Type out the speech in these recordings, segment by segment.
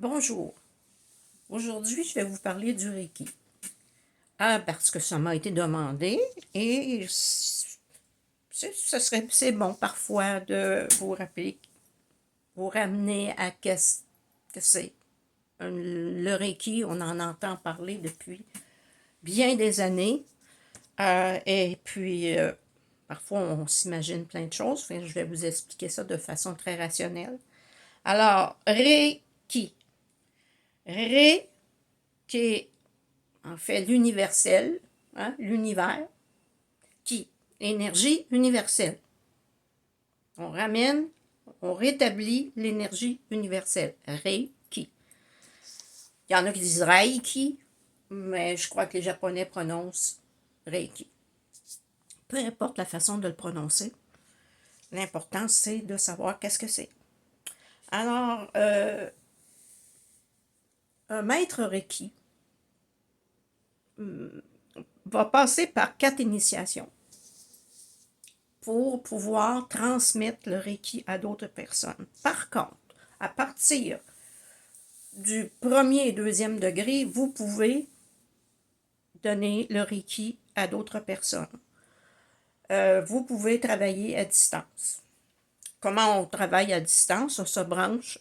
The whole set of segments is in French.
Bonjour, aujourd'hui je vais vous parler du Reiki. Parce que ça m'a été demandé et c'est bon parfois de vous rappeler, vous ramener à qu'est-ce que c'est. Le Reiki, on en entend parler depuis bien des années et puis parfois on s'imagine plein de choses, enfin, je vais vous expliquer ça de façon très rationnelle. Alors, Reiki. Reiki est en fait l'universel, hein, l'univers, qui, énergie universelle. On ramène, on rétablit l'énergie universelle. Reiki. Il y en a qui disent Reiki, mais je crois que les Japonais prononcent Reiki. Peu importe la façon de le prononcer, l'important c'est de savoir qu'est-ce que c'est. Alors, un maître Reiki va passer par 4 initiations pour pouvoir transmettre le Reiki à d'autres personnes. Par contre, à partir du premier et deuxième degré, vous pouvez donner le Reiki à d'autres personnes. Vous pouvez travailler à distance. Comment on travaille à distance? On se branche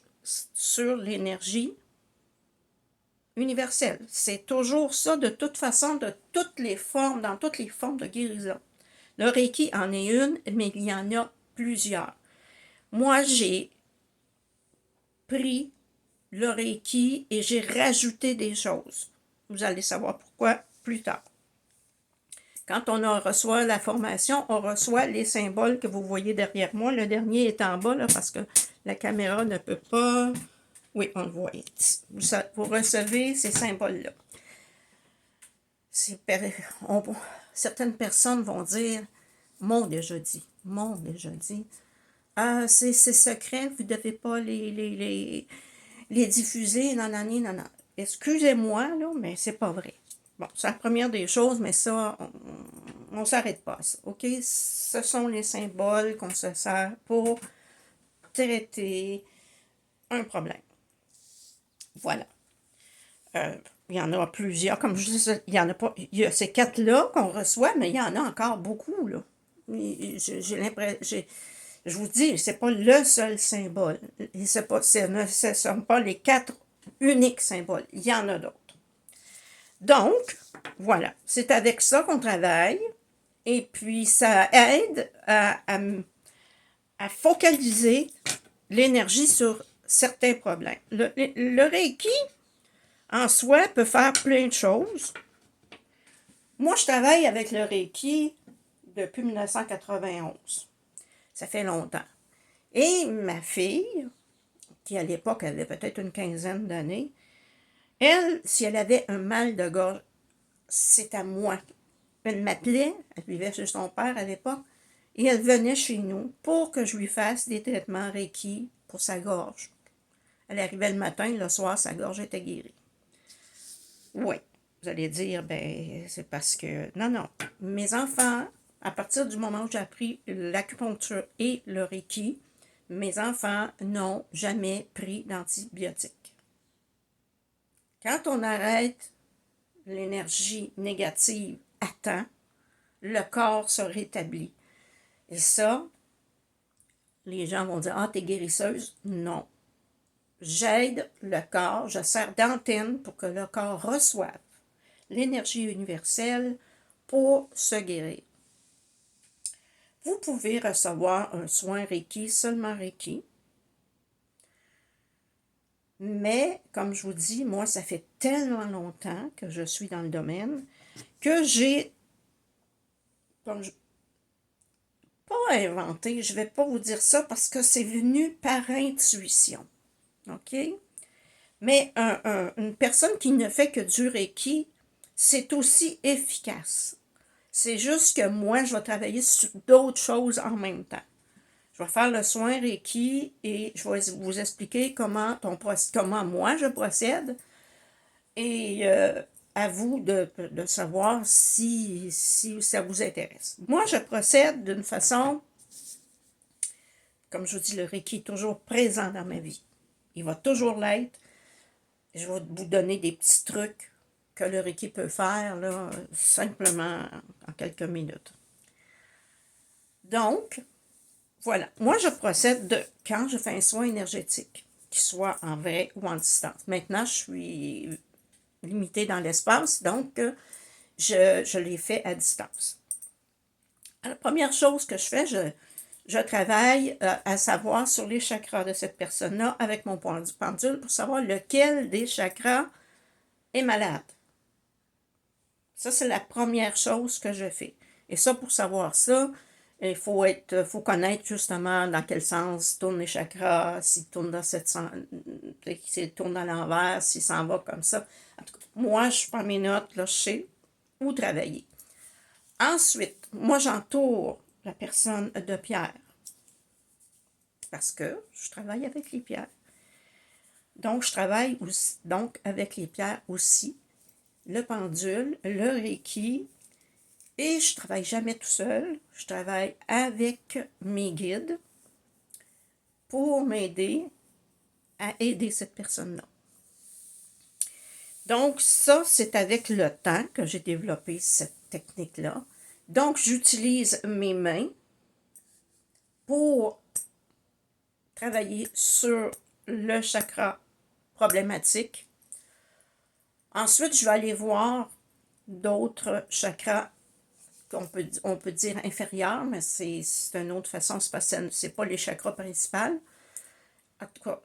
sur l'énergie universelle. C'est toujours ça, de toute façon, de toutes les formes, dans toutes les formes de guérison. Le Reiki en est une, mais il y en a plusieurs. Moi, j'ai pris le Reiki et j'ai rajouté des choses. Vous allez savoir pourquoi plus tard. Quand on reçoit la formation, on reçoit les symboles que vous voyez derrière moi. Le dernier est en bas là, parce que la caméra ne peut pas... Oui, on le voit. Vous recevez ces symboles-là. Certaines personnes vont dire, m'ont déjà dit, c'est secret, vous ne devez pas les diffuser, non. Excusez-moi, là, mais c'est pas vrai. Bon, c'est la première des choses, mais ça, on ne s'arrête pas à ça, OK? Ce sont les symboles qu'on se sert pour traiter un problème. Voilà. Il y en a plusieurs, comme je disais, il y en a pas, il y a ces 4-là qu'on reçoit, mais il y en a encore beaucoup, là. J'ai l'impression, je vous dis, c'est pas le seul symbole. Ce ne sont pas les 4 uniques symboles. Il y en a d'autres. Donc, voilà, c'est avec ça qu'on travaille. Et puis, ça aide à focaliser l'énergie sur certains problèmes. Le Reiki, en soi, peut faire plein de choses. Moi, je travaille avec le Reiki depuis 1991. Ça fait longtemps. Et ma fille, qui à l'époque avait peut-être une quinzaine d'années, elle, si elle avait un mal de gorge, c'est à moi. Elle m'appelait, elle vivait chez son père à l'époque, et elle venait chez nous pour que je lui fasse des traitements Reiki pour sa gorge. Elle arrivait le matin, le soir, sa gorge était guérie. Oui, vous allez dire, ben, c'est parce que... Non. Mes enfants, à partir du moment où j'ai appris l'acupuncture et le Reiki, mes enfants n'ont jamais pris d'antibiotiques. Quand on arrête l'énergie négative à temps, le corps se rétablit. Et ça, les gens vont dire, ah, t'es guérisseuse. Non. J'aide le corps, je sers d'antenne pour que le corps reçoive l'énergie universelle pour se guérir. Vous pouvez recevoir un soin Reiki, seulement Reiki. Mais, comme je vous dis, moi, ça fait tellement longtemps que je suis dans le domaine que j'ai, pas inventé, je ne vais pas vous dire ça parce que c'est venu par intuition. OK? Mais une personne qui ne fait que du Reiki, c'est aussi efficace. C'est juste que moi, je vais travailler sur d'autres choses en même temps. Je vais faire le soin Reiki et je vais vous expliquer comment moi je procède et à vous de savoir si ça vous intéresse. Moi, je procède d'une façon, comme je vous dis, le Reiki est toujours présent dans ma vie. Il va toujours l'être. Je vais vous donner des petits trucs que le Reiki peut faire, là, simplement en quelques minutes. Donc, voilà. Moi, je procède de quand je fais un soin énergétique, qu'il soit en vrai ou en distance. Maintenant, je suis limitée dans l'espace, donc je l'ai fait à distance. La première chose que je fais, je travaille à savoir sur les chakras de cette personne-là avec mon pendule pour savoir lequel des chakras est malade. Ça, c'est la première chose que je fais. Et ça, pour savoir ça, il faut connaître justement dans quel sens tournent les chakras, s'ils tournent dans s'ils tournent à l'envers, s'ils s'en va comme ça. En tout cas, moi, je prends mes notes, là, je sais où travailler. Ensuite, moi, j'entoure la personne de pierre parce que je travaille avec les pierres. Donc, je travaille aussi, donc avec les pierres aussi, le pendule, le Reiki, et je ne travaille jamais tout seul. Je travaille avec mes guides pour m'aider à aider cette personne-là. Donc, ça, c'est avec le temps que j'ai développé cette technique-là. Donc, j'utilise mes mains pour travailler sur le chakra problématique. Ensuite, je vais aller voir d'autres chakras on peut dire inférieurs, mais c'est une autre façon, c'est pas les chakras principaux. En tout cas,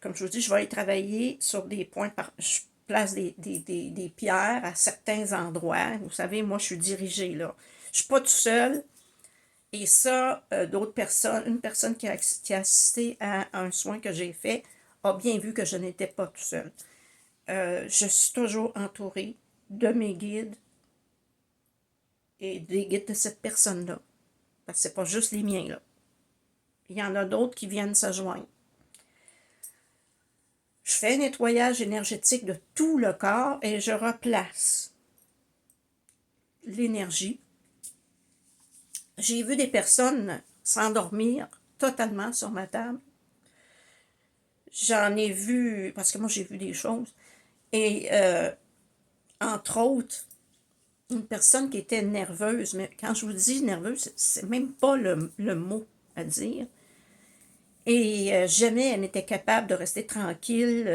comme je vous dis, je vais aller travailler sur des points, je place des pierres à certains endroits. Vous savez, moi, je suis dirigée, là. Je suis pas tout seul. Et ça, d'autres personnes, une personne qui a assisté à un soin que j'ai fait a bien vu que je n'étais pas tout seul. Je suis toujours entourée de mes guides et des guides de cette personne-là. Parce que c'est pas juste les miens, là. Il y en a d'autres qui viennent se joindre. Je fais un nettoyage énergétique de tout le corps et je replace l'énergie. J'ai vu des personnes s'endormir totalement sur ma table. J'en ai vu, parce que moi j'ai vu des choses, et entre autres, une personne qui était nerveuse, mais quand je vous dis nerveuse, c'est même pas le mot à dire. Et jamais elle n'était capable de rester tranquille,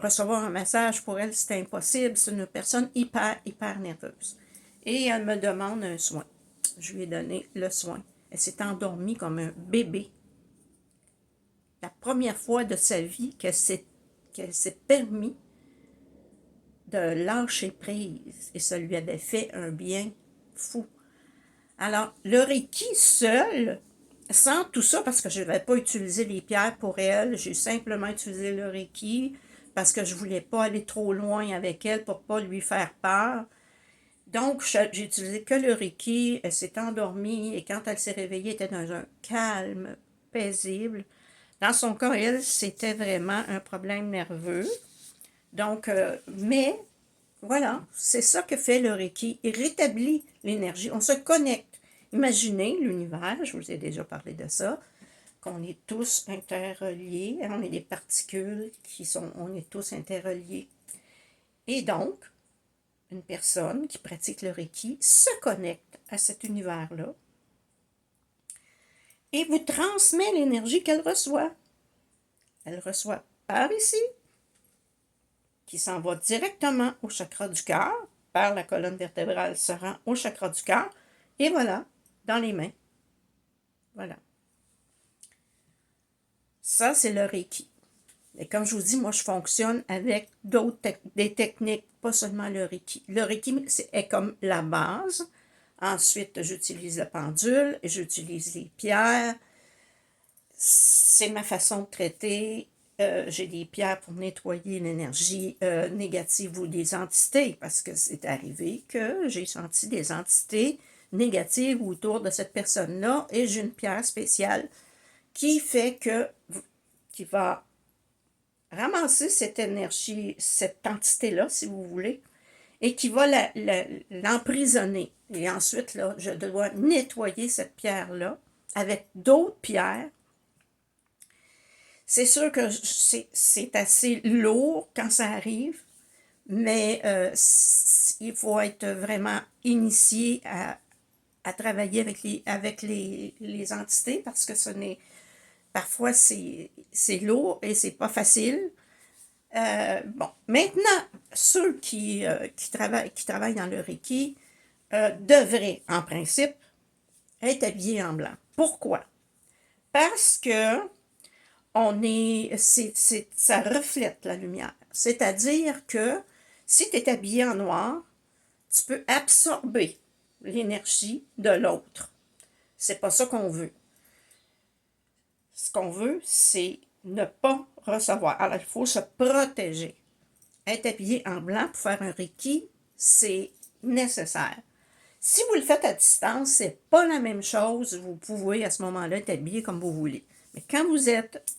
recevoir un massage pour elle, c'était impossible. C'est une personne hyper nerveuse. Et elle me demande un soin. Je lui ai donné le soin. Elle s'est endormie comme un bébé. La première fois de sa vie qu'elle s'est permis de lâcher prise. Et ça lui avait fait un bien fou. Alors, le Reiki seul, sans tout ça, parce que je n'avais pas utilisé les pierres pour elle, j'ai simplement utilisé le Reiki parce que je ne voulais pas aller trop loin avec elle pour ne pas lui faire peur. Donc, j'ai utilisé que le Reiki, elle s'est endormie et quand elle s'est réveillée, elle était dans un calme paisible. Dans son cas, elle, c'était vraiment un problème nerveux. Donc, mais voilà, c'est ça que fait le Reiki. Il rétablit l'énergie. On se connecte. Imaginez l'univers, je vous ai déjà parlé de ça, qu'on est tous interreliés. On est des particules on est tous interreliés. Et donc, une personne qui pratique le Reiki se connecte à cet univers-là et vous transmet l'énergie qu'elle reçoit. Elle reçoit par ici, qui s'en va directement au chakra du cœur, par la colonne vertébrale, se rend au chakra du cœur, et voilà, dans les mains. Voilà. Ça, c'est le Reiki. Et comme je vous dis, moi, je fonctionne avec des techniques, pas seulement le Reiki. Le Reiki est comme la base. Ensuite, j'utilise le pendule, j'utilise les pierres. C'est ma façon de traiter. J'ai des pierres pour nettoyer l'énergie négative ou des entités, parce que c'est arrivé que j'ai senti des entités négatives autour de cette personne-là, et j'ai une pierre spéciale qui fait qui va ramasser cette énergie, cette entité-là, si vous voulez, et qui va l'emprisonner. Et ensuite, là, je dois nettoyer cette pierre-là avec d'autres pierres. C'est sûr que c'est assez lourd quand ça arrive, mais il faut être vraiment initié à travailler avec les entités parce que parfois c'est lourd et c'est pas facile. Bon, maintenant, ceux qui travaillent dans le Reiki devraient, en principe, être habillés en blanc. Pourquoi? Parce que ça reflète la lumière. C'est-à-dire que si tu es habillé en noir, tu peux absorber l'énergie de l'autre. C'est pas ça qu'on veut. Ce qu'on veut, c'est ne pas recevoir. Alors, il faut se protéger. Être habillé en blanc pour faire un Reiki, c'est nécessaire. Si vous le faites à distance, c'est pas la même chose. Vous pouvez à ce moment-là être habillé comme vous voulez. Mais quand vous êtes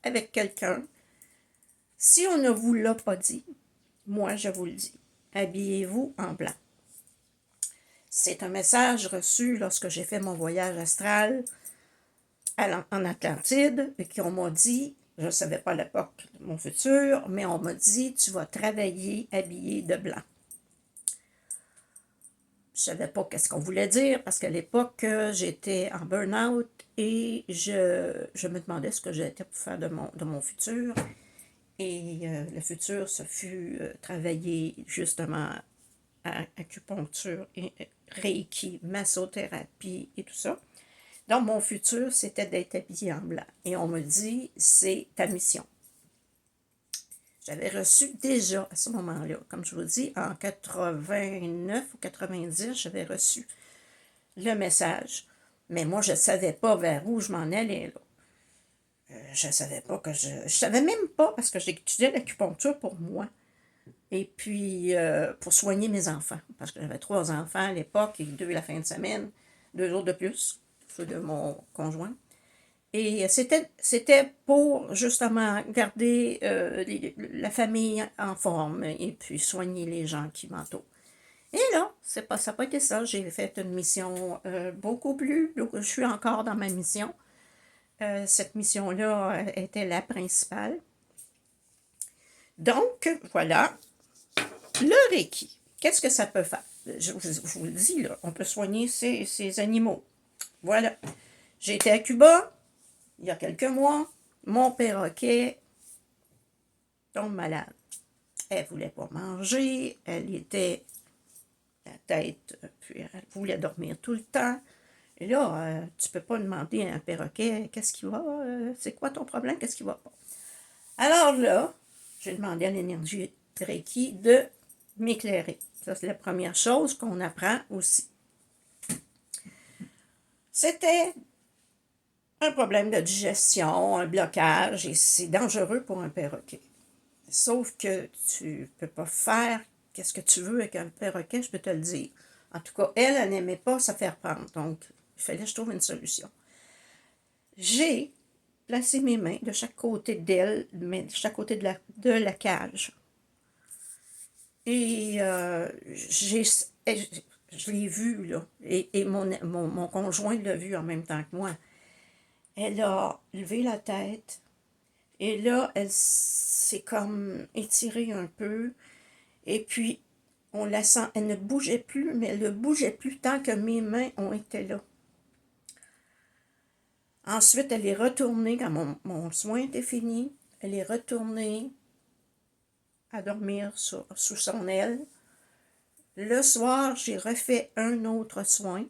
avec quelqu'un, si on ne vous l'a pas dit, moi je vous le dis, habillez-vous en blanc. C'est un message reçu lorsque j'ai fait mon voyage astral en Atlantide et qu'on m'a dit, je ne savais pas à l'époque mon futur, mais on m'a dit, tu vas travailler habillé de blanc. Je ne savais pas qu'est-ce qu'on voulait dire parce qu'à l'époque, j'étais en burn-out et je me demandais ce que j'étais pour faire de mon futur. Et le futur, ce fut travailler justement à acupuncture, et reiki, massothérapie et tout ça. Donc, mon futur, c'était d'être habillée en blanc. Et on me dit, c'est ta mission. J'avais reçu déjà à ce moment-là, comme je vous dis, en 89 ou 90, j'avais reçu le message. Mais moi, je ne savais pas vers où je m'en allais, là. Je ne savais pas que je savais même pas, parce que j'étudiais l'acupuncture pour moi. Et puis, pour soigner mes enfants. Parce que j'avais 3 enfants à l'époque, et 2 la fin de semaine, 2 autres de plus, ceux de mon conjoint. Et c'était pour justement garder la famille en forme et puis soigner les gens qui m'entourent. Et là, ça n'a pas été ça. J'ai fait une mission beaucoup plus. Je suis encore dans ma mission. Cette mission-là était la principale. Donc, voilà. Le Reiki, qu'est-ce que ça peut faire? Je vous le dis, là, on peut soigner ces animaux. Voilà. J'ai été à Cuba il y a quelques mois. Mon perroquet tombe malade. Elle ne voulait pas manger. Elle était la tête, puis elle voulait dormir tout le temps. Et là, tu ne peux pas demander à un perroquet, qu'est-ce qui va? C'est quoi ton problème? Qu'est-ce qui va pas? Alors là, j'ai demandé à l'énergie Reiki de m'éclairer. Ça, c'est la première chose qu'on apprend aussi. C'était un problème de digestion, un blocage, et c'est dangereux pour un perroquet. Sauf que tu ne peux pas faire qu'est-ce que tu veux avec un perroquet, je peux te le dire. En tout cas, elle n'aimait pas se faire prendre, donc il fallait que je trouve une solution. J'ai placé mes mains de chaque côté d'elle, de chaque côté de la cage. Et je l'ai vue, là, et mon conjoint l'a vu en même temps que moi. Elle a levé la tête, et là, elle s'est comme étirée un peu, et puis, on la sent, elle ne bougeait plus, mais elle ne bougeait plus tant que mes mains ont été là. Ensuite, elle est retournée, quand mon soin était fini, elle est retournée à dormir sous son aile. Le soir, j'ai refait un autre soin,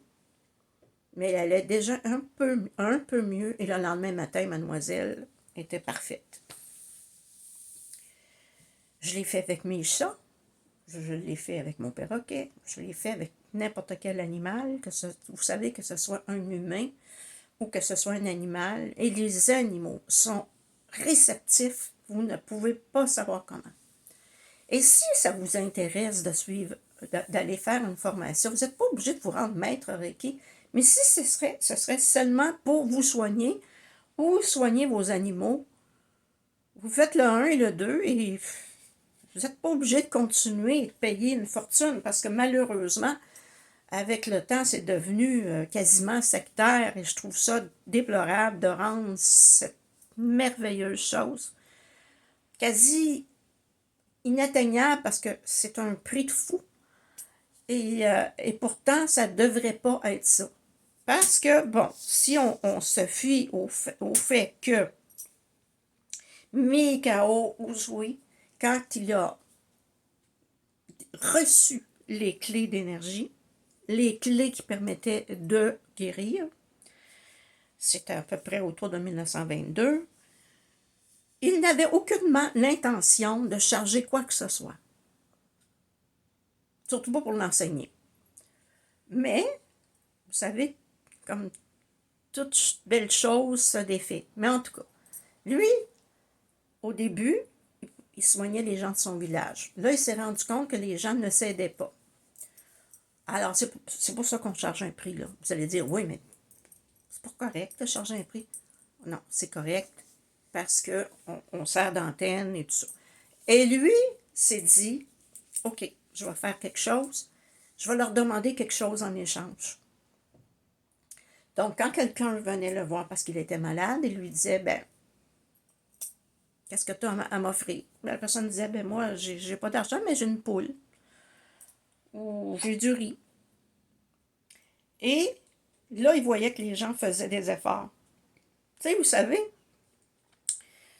mais elle allait déjà un peu mieux, et le lendemain matin, mademoiselle était parfaite. Je l'ai fait avec mes chats, je l'ai fait avec mon perroquet, je l'ai fait avec n'importe quel animal, vous savez que ce soit un humain ou que ce soit un animal, et les animaux sont réceptifs, vous ne pouvez pas savoir comment. Et si ça vous intéresse de suivre, d'aller faire une formation, vous n'êtes pas obligé de vous rendre maître Reiki, mais si ce serait seulement pour vous soigner ou soigner vos animaux, vous faites le 1 et le 2 et vous n'êtes pas obligé de continuer et de payer une fortune parce que malheureusement, avec le temps, c'est devenu quasiment sectaire et je trouve ça déplorable de rendre cette merveilleuse chose, quasi inatteignable parce que c'est un prix de fou. Et pourtant, ça ne devrait pas être ça. Parce que, bon, si on se fie au fait que Mikao Usui, quand il a reçu les clés d'énergie, les clés qui permettaient de guérir, c'était à peu près autour de 1922, il n'avait aucunement l'intention de charger quoi que ce soit. Surtout pas pour l'enseigner. Mais, vous savez, comme toute belle chose se défait. Mais en tout cas, lui, au début, il soignait les gens de son village. Là, il s'est rendu compte que les gens ne s'aidaient pas. Alors, c'est pour ça qu'on charge un prix, là. Vous allez dire, oui, mais c'est pas correct de charger un prix. Non, c'est correct parce qu'on sert d'antenne et tout ça. Et lui s'est dit, OK, je vais faire quelque chose. Je vais leur demander quelque chose en échange. Donc, quand quelqu'un venait le voir parce qu'il était malade, il lui disait, ben, qu'est-ce que tu as à m'offrir? La personne disait, ben moi, j'ai pas d'argent, mais j'ai une poule. Ou j'ai du riz. Et là, il voyait que les gens faisaient des efforts. Tu sais, vous savez,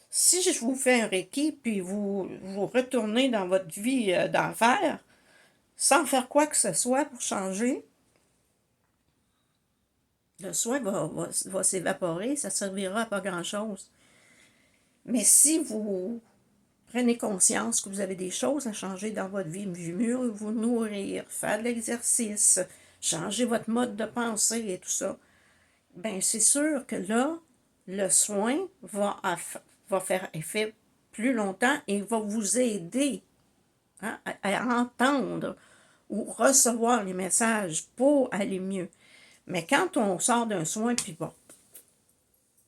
si je vous fais un Reiki, puis vous retournez dans votre vie d'enfer, sans faire quoi que ce soit pour changer, le soin va s'évaporer, ça ne servira à pas grand-chose. Mais si vous prenez conscience que vous avez des choses à changer dans votre vie, vous nourrir, faire de l'exercice, changer votre mode de pensée et tout ça, bien c'est sûr que là, le soin va faire effet plus longtemps et va vous aider à entendre ou recevoir les messages pour aller mieux. Mais quand on sort d'un soin, puis bon,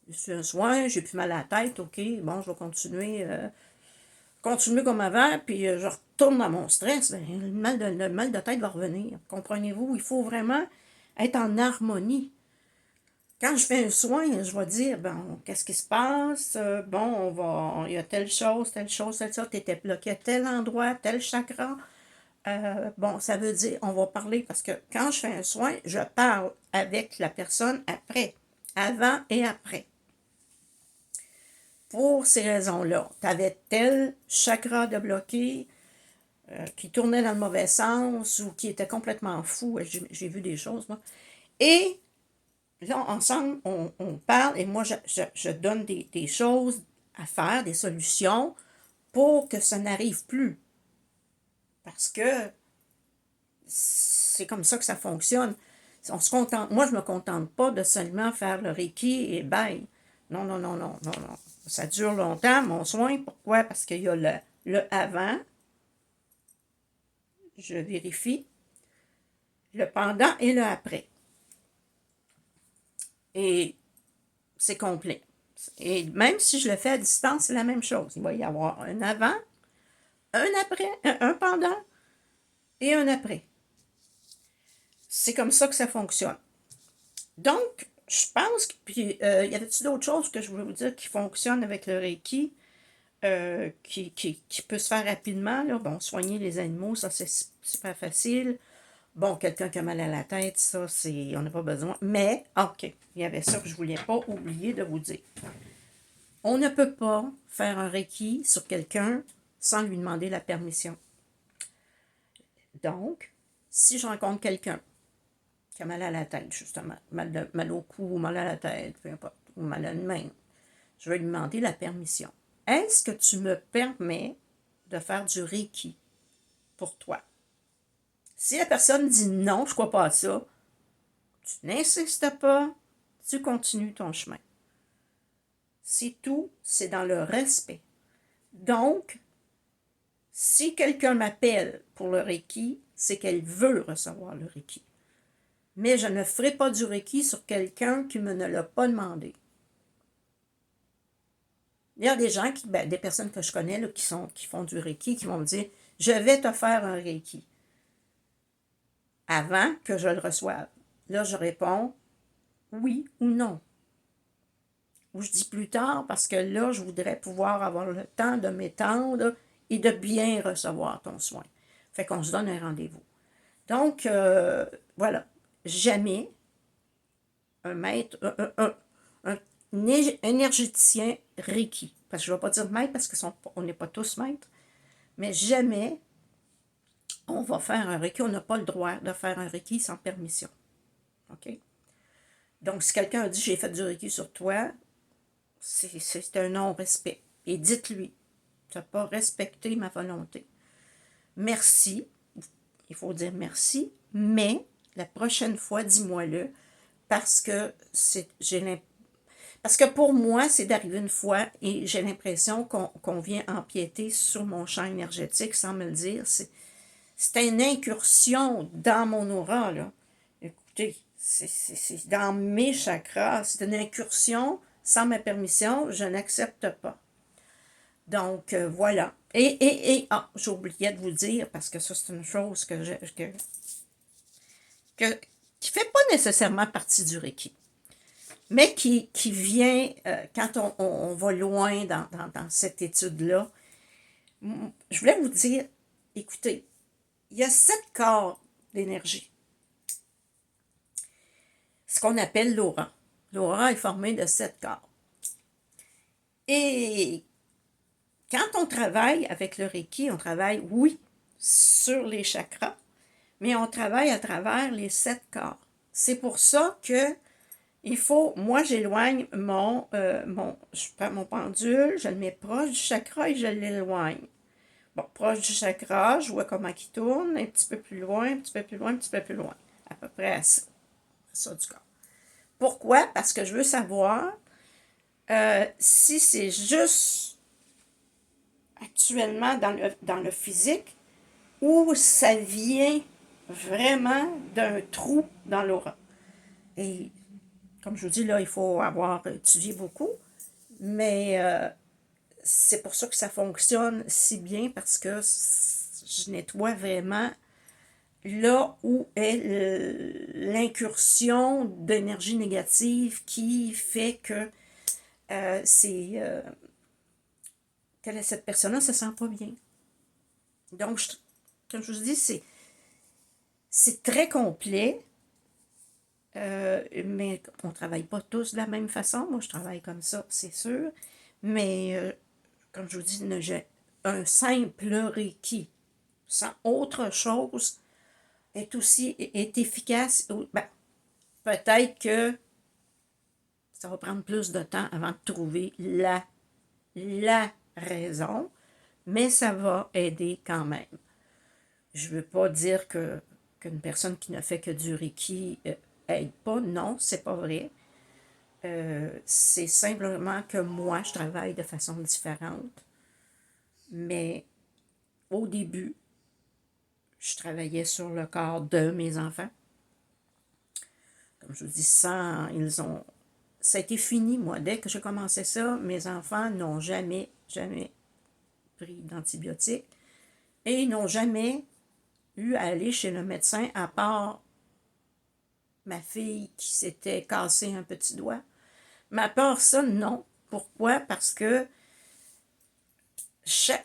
je suis un soin, j'ai plus mal à la tête, ok, bon, je vais continuer comme avant, puis je retourne dans mon stress, ben, le mal de tête va revenir. Comprenez-vous? Il faut vraiment être en harmonie. Quand je fais un soin, je vais dire, bon, qu'est-ce qui se passe? Bon, il y a telle chose, tu étais bloqué à tel endroit, tel chakra. Bon, ça veut dire, on va parler, parce que quand je fais un soin, je parle avec la personne après, avant et après. Pour ces raisons-là, tu avais tel chakra de bloqué qui tournait dans le mauvais sens ou qui était complètement fou. J'ai vu des choses, moi. Et là, ensemble, on parle et moi, je donne des choses à faire, des solutions pour que ça n'arrive plus. Parce que c'est comme ça que ça fonctionne. On se contente, moi, je ne me contente pas de seulement faire le Reiki et bye. Non, non, non, non, non, non. Ça dure longtemps, mon soin. Pourquoi? Parce qu'il y a le avant, je vérifie, le pendant et le après. Et c'est complet. Et même si je le fais à distance, c'est la même chose. Il va y avoir un avant, un après, un pendant et un après. C'est comme ça que ça fonctionne. Donc, je pense que, puis, y avait-il d'autres choses que je voulais vous dire qui fonctionnent avec le Reiki, qui peut se faire rapidement, là? Bon, soigner les animaux, ça, c'est super facile. Bon, quelqu'un qui a mal à la tête, ça, on n'a pas besoin. Mais, OK, il y avait ça que je ne voulais pas oublier de vous dire. On ne peut pas faire un Reiki sur quelqu'un sans lui demander la permission. Donc, si je rencontre quelqu'un qui a mal à la tête, justement, mal au cou, mal à la tête, peu importe, ou mal à une main, je vais lui demander la permission. Est-ce que tu me permets de faire du Reiki pour toi? Si la personne dit non, je ne crois pas à ça, tu n'insistes pas, tu continues ton chemin. C'est tout, c'est dans le respect. Donc, si quelqu'un m'appelle pour le Reiki, c'est qu'elle veut recevoir le Reiki. Mais je ne ferai pas du Reiki sur quelqu'un qui me ne l'a pas demandé. Il y a des gens, des personnes que je connais là, qui font du Reiki, qui vont me dire « Je vais te faire un Reiki » avant que je le reçoive. Là, je réponds oui ou non. ou je dis plus tard parce que là, je voudrais pouvoir avoir le temps de m'étendre et de bien recevoir ton soin. Fait qu'on se donne un rendez-vous. Donc, voilà. Jamais un maître, un énergéticien Reiki, parce que je ne vais pas dire maître parce qu'on n'est pas tous maîtres, mais jamais on va faire un Reiki. On n'a pas le droit de faire un Reiki sans permission. OK? Donc, si quelqu'un a dit j'ai fait du Reiki sur toi, c'est un non-respect. Et dites-lui, tu n'as pas respecté ma volonté. Merci, il faut dire merci, mais la prochaine fois, dis-moi-le, parce que parce que pour moi, c'est d'arriver une fois et j'ai l'impression qu'on vient empiéter sur mon champ énergétique sans me le dire. C'est une incursion dans mon aura, là. Écoutez, c'est dans mes chakras, c'est une incursion sans ma permission, je n'accepte pas. Donc, voilà. J'oubliais de vous dire, parce que ça, c'est une chose que qui ne fait pas nécessairement partie du Reiki, mais qui vient, quand on va loin dans cette étude-là, je voulais vous dire, écoutez, il y a 7 corps d'énergie, ce qu'on appelle l'aura. L'aura est formée de 7 corps. Et quand on travaille avec le Reiki, on travaille, oui, sur les chakras, mais on travaille à travers les 7 corps. C'est pour ça que moi j'éloigne je prends mon pendule, je le mets proche du chakra et je l'éloigne. Bon, proche du chakra, je vois comment il tourne, un petit peu plus loin, un petit peu plus loin, un petit peu plus loin. À peu près à ça du corps. Pourquoi? Parce que je veux savoir si c'est juste actuellement dans le physique ou ça vient vraiment d'un trou dans l'aura. Et comme je vous dis, là, il faut avoir étudié beaucoup, mais c'est pour ça que ça fonctionne si bien parce que je nettoie vraiment là où est l'incursion d'énergie négative qui fait que cette personne-là ne se sent pas bien. Donc, comme je vous dis, c'est très complet, mais on ne travaille pas tous de la même façon. Moi, je travaille comme ça, c'est sûr. Mais, comme je vous dis, j'ai un simple Reiki, sans autre chose, est efficace. Ben, peut-être que ça va prendre plus de temps avant de trouver la raison, mais ça va aider quand même. Je ne veux pas dire qu'une personne qui ne fait que du Reiki aide pas. Non, c'est pas vrai. C'est simplement que moi, je travaille de façon différente. Mais au début, je travaillais sur le corps de mes enfants. Comme je vous dis, ça a été fini, moi. Dès que j'ai commencé ça, mes enfants n'ont jamais pris d'antibiotiques et ils n'ont jamais eu à aller chez le médecin à part ma fille qui s'était cassé un petit doigt. Mais à part ça, non. Pourquoi? Parce que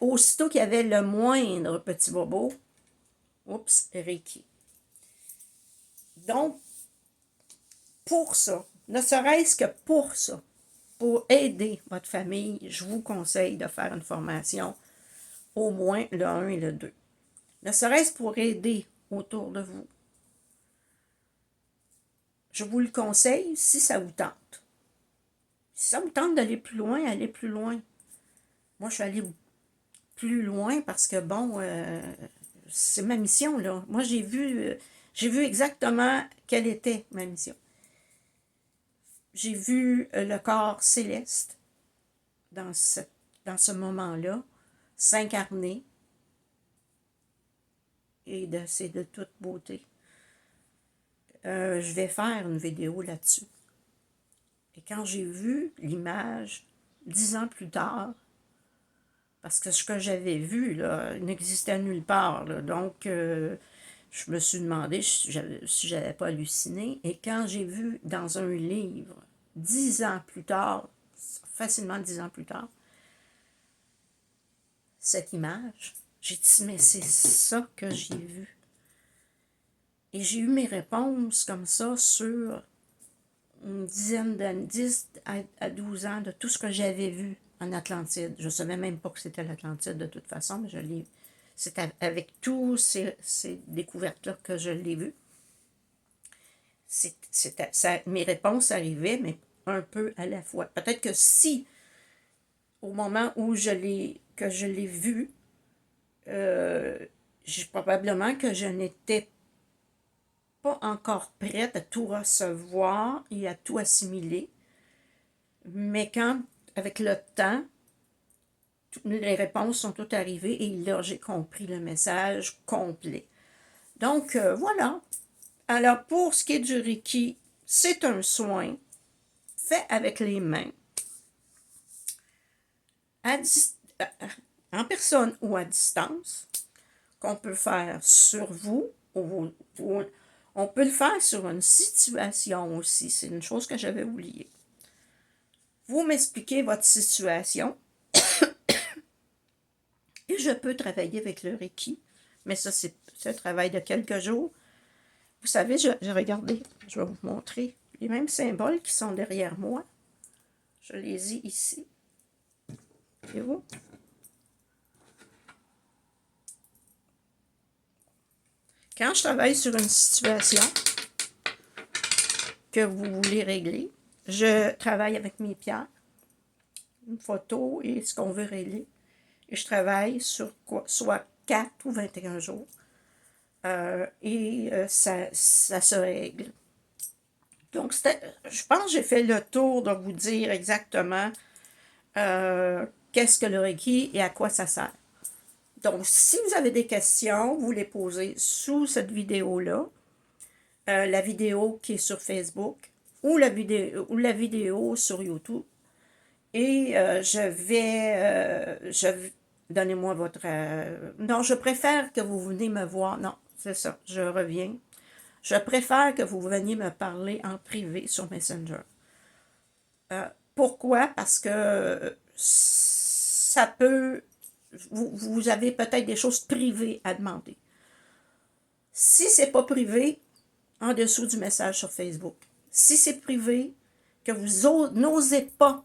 aussitôt qu'il y avait le moindre petit bobo, oups, Reiki. Donc, pour ça, ne serait-ce que pour ça, pour aider votre famille, je vous conseille de faire une formation, au moins le 1 et le 2. Ne serait-ce pour aider autour de vous. Je vous le conseille si ça vous tente. Si ça vous tente d'aller plus loin, allez plus loin. Moi, je suis allée plus loin parce que, bon, c'est ma mission, là. Moi, j'ai vu exactement quelle était ma mission. J'ai vu le corps céleste dans ce moment-là s'incarner et c'est de toute beauté. Je vais faire une vidéo là-dessus. Et quand j'ai vu l'image, 10 ans plus tard, parce que ce que j'avais vu, là, n'existait nulle part, là. Donc, je me suis demandé si j'avais pas halluciné. Et quand j'ai vu dans un livre, 10 ans plus tard, facilement 10 ans plus tard, cette image. J'ai dit, mais c'est ça que j'ai vu. Et j'ai eu mes réponses comme ça sur une dizaine d'années, 10 à 12 ans de tout ce que j'avais vu en Atlantide. Je ne savais même pas que c'était l'Atlantide de toute façon, mais c'est avec tous ces découvertes-là que je l'ai vu. Mes réponses arrivaient, mais un peu à la fois. Peut-être que si, au moment où je l'ai vu, probablement que je n'étais pas encore prête à tout recevoir et à tout assimiler. Mais quand, avec le temps, les réponses sont toutes arrivées et là, j'ai compris le message complet. Donc, voilà. Alors, pour ce qui est du Reiki, c'est un soin fait avec les mains, en personne ou à distance, qu'on peut faire sur vous, ou on peut le faire sur une situation aussi. C'est une chose que j'avais oubliée. Vous m'expliquez votre situation et je peux travailler avec le Reiki. Mais ça, c'est un travail de quelques jours. Vous savez, regardez, je vais vous montrer les mêmes symboles qui sont derrière moi. Je les ai ici. Voyez-vous? Quand je travaille sur une situation que vous voulez régler, je travaille avec mes pierres, une photo et ce qu'on veut régler. Et je travaille sur soit 4 ou 21 jours. Ça se règle. Donc, je pense que j'ai fait le tour de vous dire exactement qu'est-ce que le Reiki et à quoi ça sert. Donc, si vous avez des questions, vous les posez sous cette vidéo-là, la vidéo qui est sur Facebook ou la vidéo sur YouTube. Et donnez-moi votre... non, je préfère que vous venez me voir. Non, c'est ça, je reviens. Je préfère que vous veniez me parler en privé sur Messenger. Pourquoi? Parce que ça peut... Vous avez peut-être des choses privées à demander. Si c'est pas privé, en dessous du message sur Facebook. Si c'est privé, que vous n'osez pas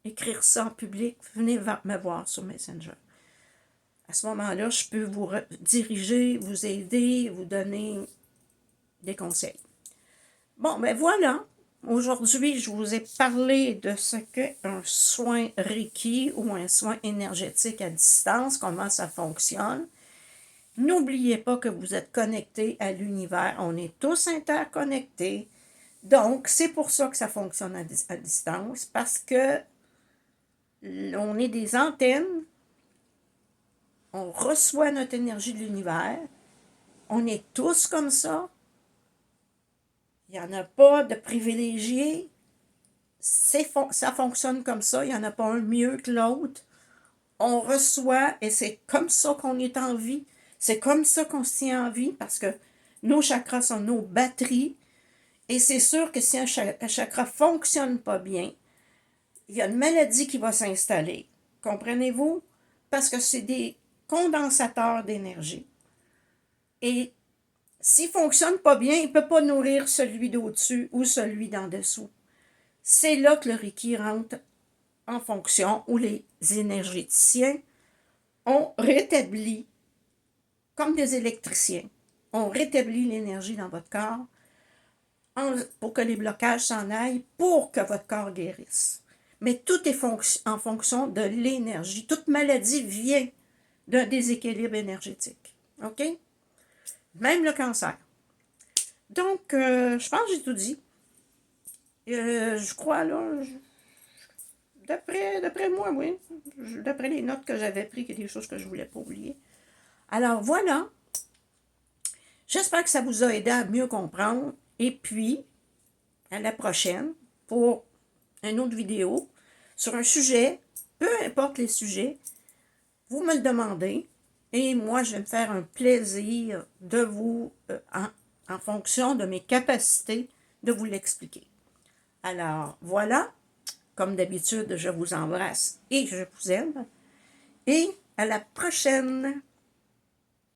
écrire ça en public, venez me voir sur Messenger. À ce moment-là, je peux vous diriger, vous aider, vous donner des conseils. Bon, ben voilà. Aujourd'hui, je vous ai parlé de ce qu'est un soin Reiki ou un soin énergétique à distance, comment ça fonctionne. N'oubliez pas que vous êtes connectés à l'univers. On est tous interconnectés. Donc, c'est pour ça que ça fonctionne à distance, parce que on est des antennes, on reçoit notre énergie de l'univers, on est tous comme ça. Il n'y en a pas de privilégiés. Ça fonctionne comme ça, il n'y en a pas un mieux que l'autre. On reçoit et c'est comme ça qu'on est en vie. C'est comme ça qu'on se tient en vie parce que nos chakras sont nos batteries. Et c'est sûr que si un chakra ne fonctionne pas bien, il y a une maladie qui va s'installer. Comprenez-vous? Parce que c'est des condensateurs d'énergie. Et s'il ne fonctionne pas bien, il ne peut pas nourrir celui d'au-dessus ou celui d'en dessous. C'est là que le Reiki rentre en fonction, où les énergéticiens ont rétabli, comme des électriciens, on rétablit l'énergie dans votre corps pour que les blocages s'en aillent, pour que votre corps guérisse. Mais tout est en fonction de l'énergie. Toute maladie vient d'un déséquilibre énergétique. OK? Même le cancer. Donc, je pense que j'ai tout dit. Je crois, là, d'après moi, oui. D'après les notes que j'avais prises, il y a des choses que je ne voulais pas oublier. Alors, voilà. J'espère que ça vous a aidé à mieux comprendre. Et puis, à la prochaine pour une autre vidéo sur un sujet, peu importe les sujets, vous me le demandez et moi, je vais me faire un plaisir de vous, en fonction de mes capacités, de vous l'expliquer. Alors, voilà. comme d'habitude, je vous embrasse et je vous aime. Et à la prochaine!